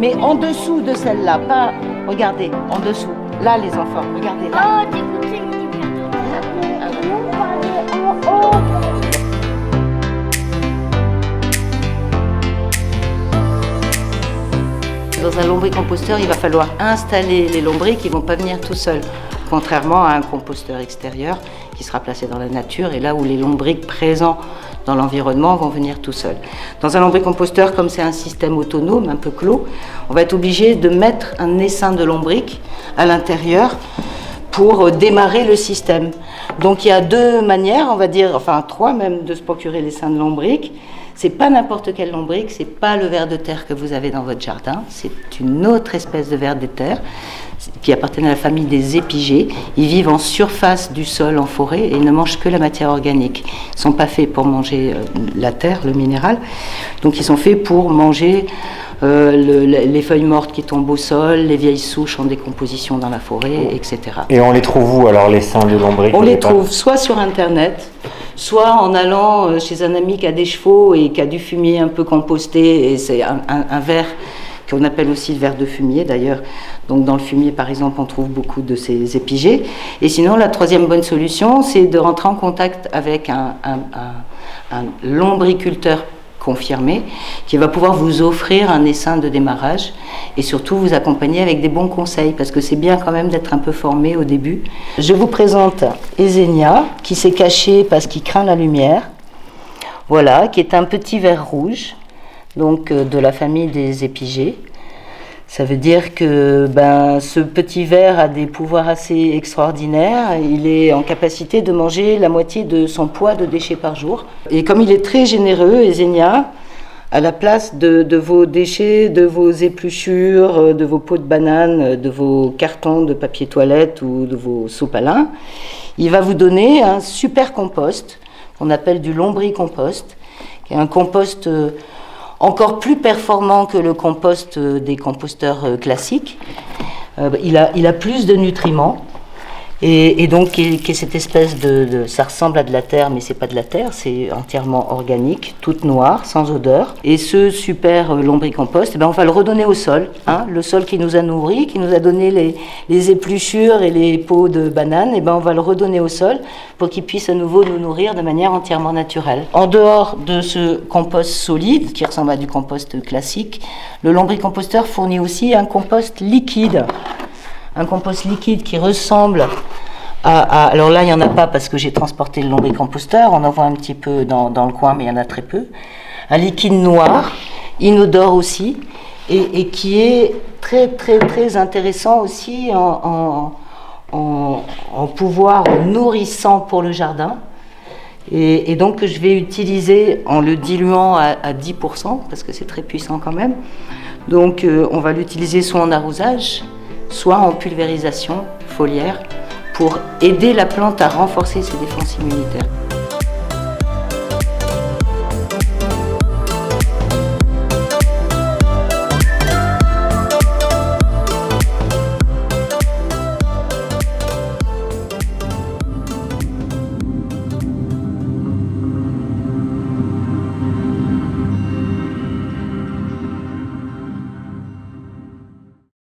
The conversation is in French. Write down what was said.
Mais en dessous de celle-là, pas... Regardez, en dessous. Là, les enfants, regardez là. Oh, t'écoutes, Dans un lombricomposteur, il va falloir installer les lombrics qui ne vont pas venir tout seuls, contrairement à un composteur extérieur qui sera placé dans la nature et là où les lombrics présents dans l'environnement vont venir tout seuls. Dans un lombricomposteur, comme c'est un système autonome, un peu clos, on va être obligé de mettre un essaim de lombrics à l'intérieur pour démarrer le système. Donc il y a deux manières, on va dire, enfin trois même, de se procurer l'essaim de lombrics. C'est pas n'importe quel lombric, c'est pas le ver de terre que vous avez dans votre jardin, c'est une autre espèce de ver de terre qui appartient à la famille des épigées. Ils vivent en surface du sol en forêt et ils ne mangent que la matière organique. Ils ne sont pas faits pour manger la terre, le minéral, donc ils sont faits pour manger les feuilles mortes qui tombent au sol, les vieilles souches en décomposition dans la forêt, etc. Et on les trouve où alors, les seins de lombric? On les trouve soit sur Internet, soit en allant chez un ami qui a des chevaux et qui a du fumier un peu composté, et c'est un ver qu'on appelle aussi le ver de fumier d'ailleurs. Donc dans le fumier par exemple on trouve beaucoup de ces épigées. Et sinon la troisième bonne solution c'est de rentrer en contact avec un lombriculteur confirmé qui va pouvoir vous offrir un essaim de démarrage et surtout vous accompagner avec des bons conseils parce que c'est bien quand même d'être un peu formé au début. Je vous présente Esénia qui s'est caché parce qu'il craint la lumière, voilà, qui est un petit ver rouge, donc de la famille des épigées. Ça veut dire que ce petit ver a des pouvoirs assez extraordinaires. Il est en capacité de manger la moitié de son poids de déchets par jour. Et comme il est très généreux, Esénia, à la place de vos déchets, de vos épluchures, de vos pots de bananes, de vos cartons de papier toilette ou de vos soupes à lin, il va vous donner un super compost qu'on appelle du lombricompost, qui est un compost encore plus performant que le compost des composteurs classiques. Il a plus de nutriments et donc qui est cette espèce ça ressemble à de la terre mais c'est pas de la terre, c'est entièrement organique, toute noire, sans odeur. Et ce super lombricompost, on va le redonner au sol, le sol qui nous a nourris, qui nous a donné les épluchures et les peaux de bananes, on va le redonner au sol pour qu'il puisse à nouveau nous nourrir de manière entièrement naturelle. En dehors de ce compost solide qui ressemble à du compost classique, le lombricomposteur fournit aussi un compost liquide. Un compost liquide qui ressemble alors là, il n'y en a pas parce que j'ai transporté le lombricomposteur. On en voit un petit peu dans le coin, mais il y en a très peu. Un liquide noir, inodore aussi, et qui est très, très, très intéressant aussi en pouvoir nourrissant pour le jardin. Et donc, que je vais utiliser en le diluant à 10%, parce que c'est très puissant quand même. Donc, on va l'utiliser soit en arrosage, soit en pulvérisation foliaire pour aider la plante à renforcer ses défenses immunitaires.